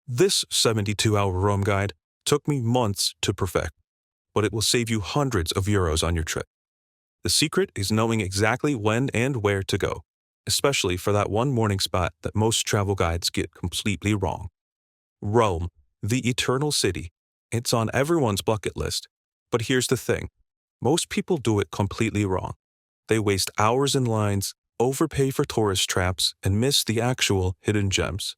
This 72-hour Rome guide took me months to perfect, but it will save you hundreds of euros on your trip. The secret is knowing exactly when and where to go, especially for that one morning spot that most travel guides get completely wrong. Rome, the eternal city. It's on everyone's bucket list. But here's the thing. Most people do it completely wrong. They waste hours in lines, overpay for tourist traps, and miss the actual hidden gems.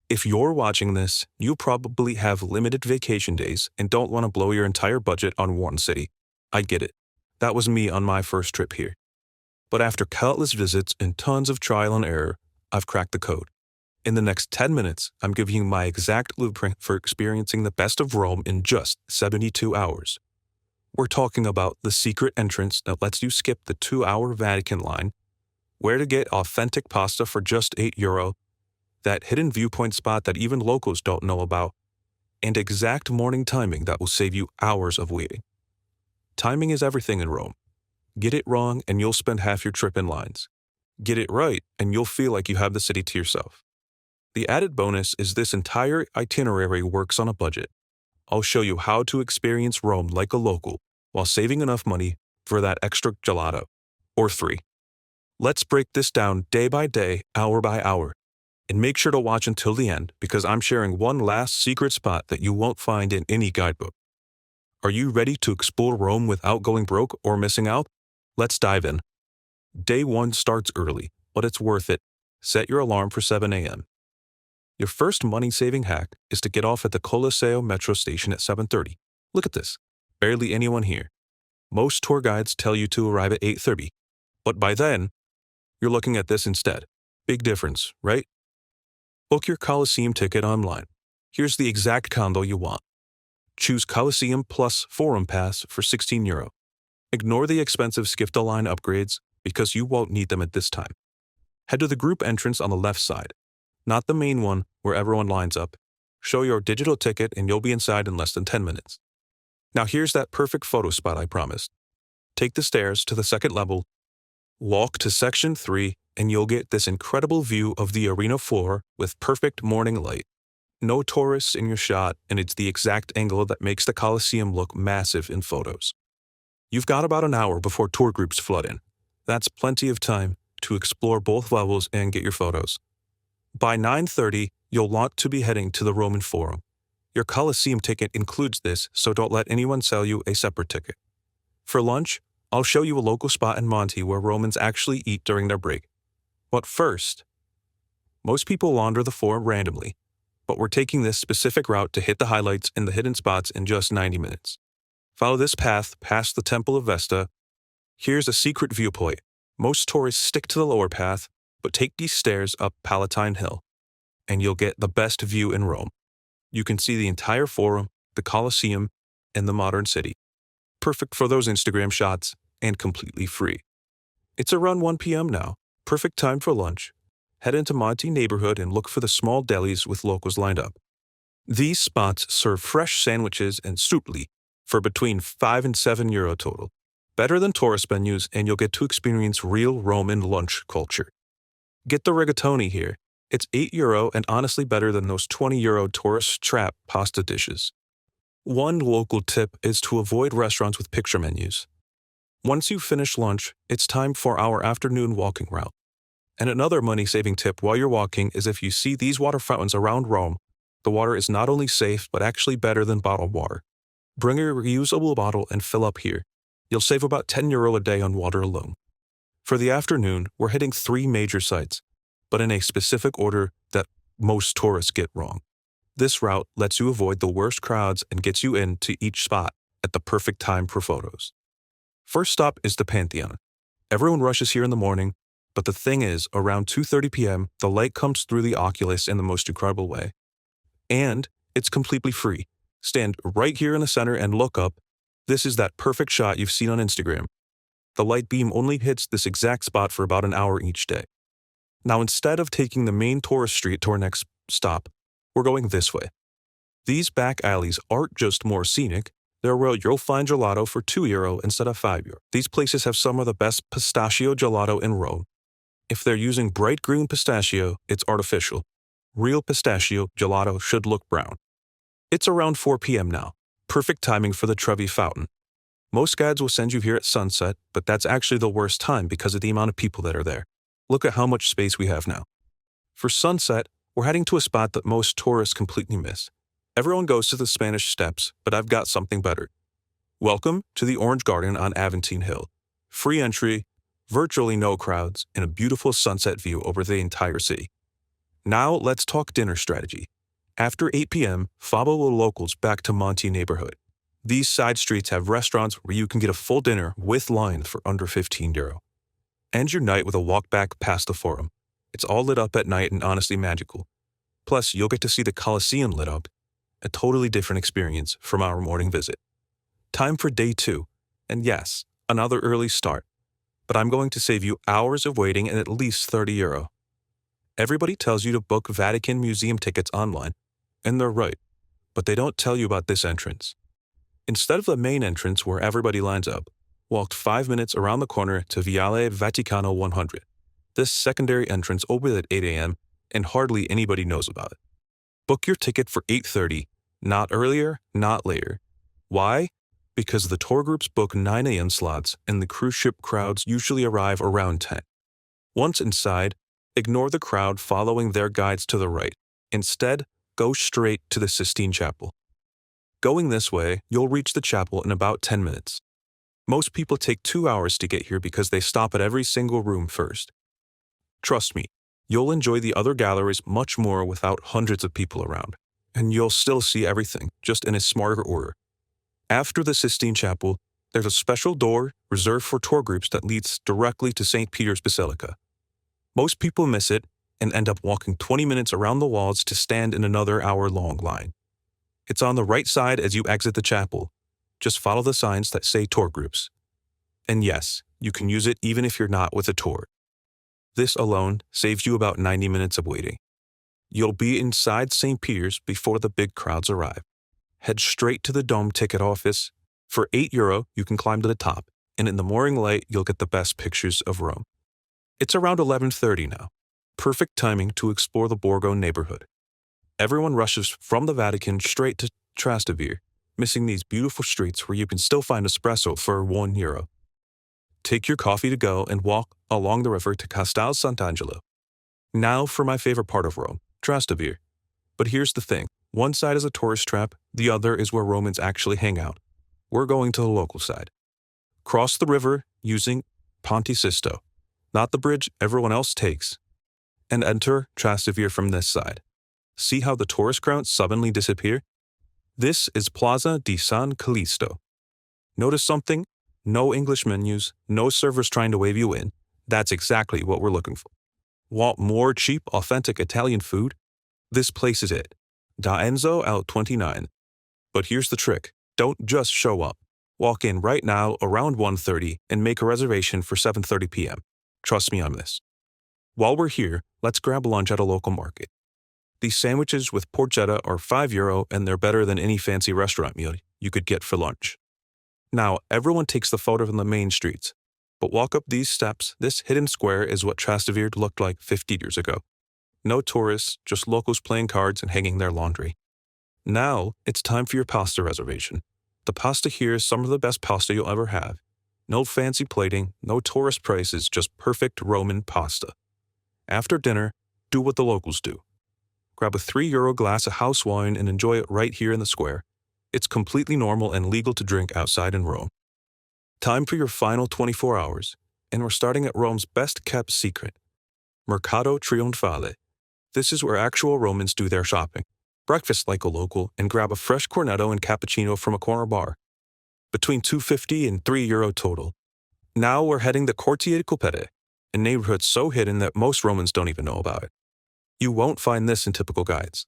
If you're watching this, you probably have limited vacation days and don't want to blow your entire budget on one city. I get it. That was me on my first trip here. But after countless visits and tons of trial and error, I've cracked the code. In the next 10 minutes, I'm giving you my exact blueprint for experiencing the best of Rome in just 72 hours. We're talking about the secret entrance that lets you skip the 2-hour Vatican line, where to get authentic pasta for just €8, that hidden viewpoint spot that even locals don't know about, and exact morning timing that will save you hours of waiting. Timing is everything in Rome. Get it wrong and you'll spend half your trip in lines. Get it right and you'll feel like you have the city to yourself. The added bonus is this entire itinerary works on a budget. I'll show you how to experience Rome like a local while saving enough money for that extra gelato, or 3. Let's break this down day by day, hour by hour. And make sure to watch until the end because I'm sharing one last secret spot that you won't find in any guidebook. Are you ready to explore Rome without going broke or missing out? Let's dive in. Day 1 starts early, but it's worth it. Set your alarm for 7 a.m. Your first money-saving hack is to get off at the Colosseum metro station at 7:30. Look at this. Barely anyone here. Most tour guides tell you to arrive at 8:30, but by then, you're looking at this instead. Big difference, right? Book your Colosseum ticket online. Here's the exact combo you want. Choose Colosseum plus Forum Pass for €16. Ignore the expensive skip-the-line upgrades because you won't need them at this time. Head to the group entrance on the left side, not the main one where everyone lines up. Show your digital ticket and you'll be inside in less than 10 minutes. Now here's that perfect photo spot I promised. Take the stairs to the second level, walk to section 3, and you'll get this incredible view of the arena floor with perfect morning light. No tourists in your shot, and it's the exact angle that makes the Colosseum look massive in photos. You've got about an hour before tour groups flood in. That's plenty of time to explore both levels and get your photos. By 9:30, you'll want to be heading to the Roman Forum. Your Colosseum ticket includes this, so don't let anyone sell you a separate ticket. For lunch, I'll show you a local spot in Monte where Romans actually eat during their break. But first, most people wander the Forum randomly, but we're taking this specific route to hit the highlights and the hidden spots in just 90 minutes. Follow this path past the Temple of Vesta. Here's a secret viewpoint. Most tourists stick to the lower path, but take these stairs up Palatine Hill, and you'll get the best view in Rome. You can see the entire Forum, the Colosseum, and the modern city. Perfect for those Instagram shots and completely free. It's around 1 p.m. now. Perfect time for lunch. Head into Monte neighborhood and look for the small delis with locals lined up. These spots serve fresh sandwiches and soupli for between €5 and €7 total. Better than tourist menus, and you'll get to experience real Roman lunch culture. Get the rigatoni here. It's €8 and honestly better than those €20 tourist trap pasta dishes. One local tip is to avoid restaurants with picture menus. Once you finish lunch, it's time for our afternoon walking route. And another money-saving tip while you're walking is if you see these water fountains around Rome, the water is not only safe but actually better than bottled water. Bring your reusable bottle and fill up here. You'll save about €10 a day on water alone. For the afternoon, we're hitting 3 major sites, but in a specific order that most tourists get wrong. This route lets you avoid the worst crowds and gets you into each spot at the perfect time for photos. First stop is the Pantheon. Everyone rushes here in the morning, but the thing is, around 2:30 p.m., the light comes through the oculus in the most incredible way. And it's completely free. Stand right here in the center and look up. This is that perfect shot you've seen on Instagram. The light beam only hits this exact spot for about an hour each day. Now, instead of taking the main tourist street to our next stop, we're going this way. These back alleys aren't just more scenic, they're where you'll find gelato for €2 instead of €5. These places have some of the best pistachio gelato in Rome. If they're using bright green pistachio, it's artificial. real pistachio gelato should look brown. It's around 4 p.m. now. Perfect timing for the Trevi Fountain. Most guides will send you here at sunset, but that's actually the worst time because of the amount of people that are there. Look at how much space we have now. For sunset, we're heading to a spot that most tourists completely miss. Everyone goes to the Spanish Steps, but I've got something better. Welcome to the Orange Garden on Aventine Hill. Free entry, virtually no crowds, and a beautiful sunset view over the entire city. Now let's talk dinner strategy. After 8 p.m., follow the locals back to Monte neighborhood. These side streets have restaurants where you can get a full dinner with line for under €15. End your night with a walk back past the Forum. It's all lit up at night and honestly magical. Plus, you'll get to see the Colosseum lit up, a totally different experience from our morning visit. Time for day 2, and yes, another early start. But I'm going to save you hours of waiting and at least €30. Everybody tells you to book Vatican Museum tickets online, and they're right, but they don't tell you about this entrance. Instead of the main entrance where everybody lines up, walk 5 minutes around the corner to Viale Vaticano 100. This secondary entrance opened at 8 a.m. and hardly anybody knows about it. Book your ticket for 8:30, not earlier, not later. Why? Because the tour groups book 9 a.m. slots and the cruise ship crowds usually arrive around 10. Once inside, ignore the crowd following their guides to the right. Instead, go straight to the Sistine Chapel. Going this way, you'll reach the chapel in about 10 minutes. Most people take 2 hours to get here because they stop at every single room first. Trust me, you'll enjoy the other galleries much more without hundreds of people around, and you'll still see everything, just in a smarter order. After the Sistine Chapel, there's a special door reserved for tour groups that leads directly to St. Peter's Basilica. Most people miss it and end up walking 20 minutes around the walls to stand in another hour-long line. It's on the right side as you exit the chapel. Just follow the signs that say tour groups. And yes, you can use it even if you're not with a tour. This alone saves you about 90 minutes of waiting. You'll be inside St. Peter's before the big crowds arrive. Head straight to the Dome ticket office. For €8, you can climb to the top, and in the morning light, you'll get the best pictures of Rome. It's around 11:30 now. Perfect timing to explore the Borgo neighborhood. Everyone rushes from the Vatican straight to Trastevere, missing these beautiful streets where you can still find espresso for €1. Take your coffee to go and walk along the river to Castel Sant'Angelo. Now for my favorite part of Rome, Trastevere. But here's the thing. One side is a tourist trap, the other is where Romans actually hang out. We're going to the local side. Cross the river using Ponte Sisto, not the bridge everyone else takes, and enter Trastevere from this side. See how the tourist crowds suddenly disappear? This is Plaza di San Callisto. Notice something? No English menus, no servers trying to wave you in. That's exactly what we're looking for. Want more cheap, authentic Italian food? This place is it. Da Enzo al 29. But here's the trick. Don't just show up. Walk in right now around 1:30 and make a reservation for 7:30 p.m. Trust me on this. While we're here, let's grab lunch at a local market. These sandwiches with porchetta are €5 and they're better than any fancy restaurant meal you could get for lunch. Now, everyone takes the photo from the main streets, but walk up these steps. This hidden square is what Trastevere looked like 50 years ago. No tourists, just locals playing cards and hanging their laundry. Now, it's time for your pasta reservation. The pasta here is some of the best pasta you'll ever have. No fancy plating, no tourist prices, just perfect Roman pasta. After dinner, do what the locals do. Grab a €3 glass of house wine and enjoy it right here in the square. It's completely normal and legal to drink outside in Rome. Time for your final 24 hours, and we're starting at Rome's best-kept secret, Mercato Trionfale. This is where actual Romans do their shopping. Breakfast like a local and grab a fresh cornetto and cappuccino from a corner bar. Between €2.50 and €3 total. Now we're heading to Quartiere Copete, a neighborhood so hidden that most Romans don't even know about it. You won't find this in typical guides.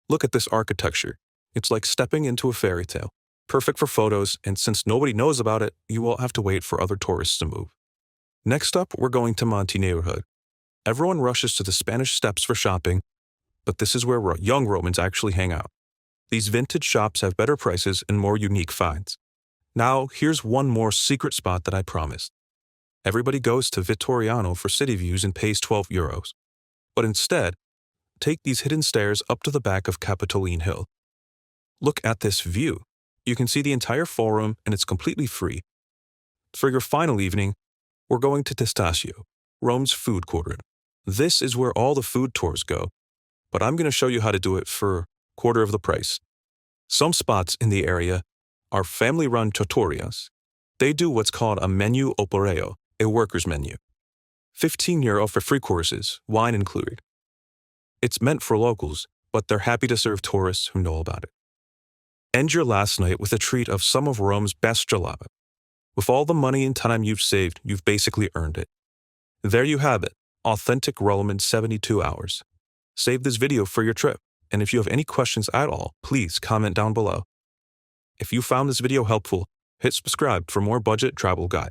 Look at this architecture. It's like stepping into a fairy tale. Perfect for photos, and since nobody knows about it, you won't have to wait for other tourists to move. Next up, we're going to Monte neighborhood. Everyone rushes to the Spanish Steps for shopping, but this is where young Romans actually hang out. These vintage shops have better prices and more unique finds. Now, here's one more secret spot that I promised. Everybody goes to Vittoriano for city views and pays €12. But instead, take these hidden stairs up to the back of Capitoline Hill. Look at this view. You can see the entire forum and it's completely free. For your final evening, we're going to Testaccio, Rome's food quarter. This is where all the food tours go, but I'm going to show you how to do it for quarter of the price. Some spots in the area are family-run trattorias. They do what's called a menu opereo, a worker's menu. €15 for free courses, wine included. It's meant for locals, but they're happy to serve tourists who know about it. End your last night with a treat of some of Rome's best gelato. With all the money and time you've saved, you've basically earned it. There you have it, authentic Rome in 72 hours. Save this video for your trip, and if you have any questions at all, please comment down below. If you found this video helpful, hit subscribe for more budget travel guides.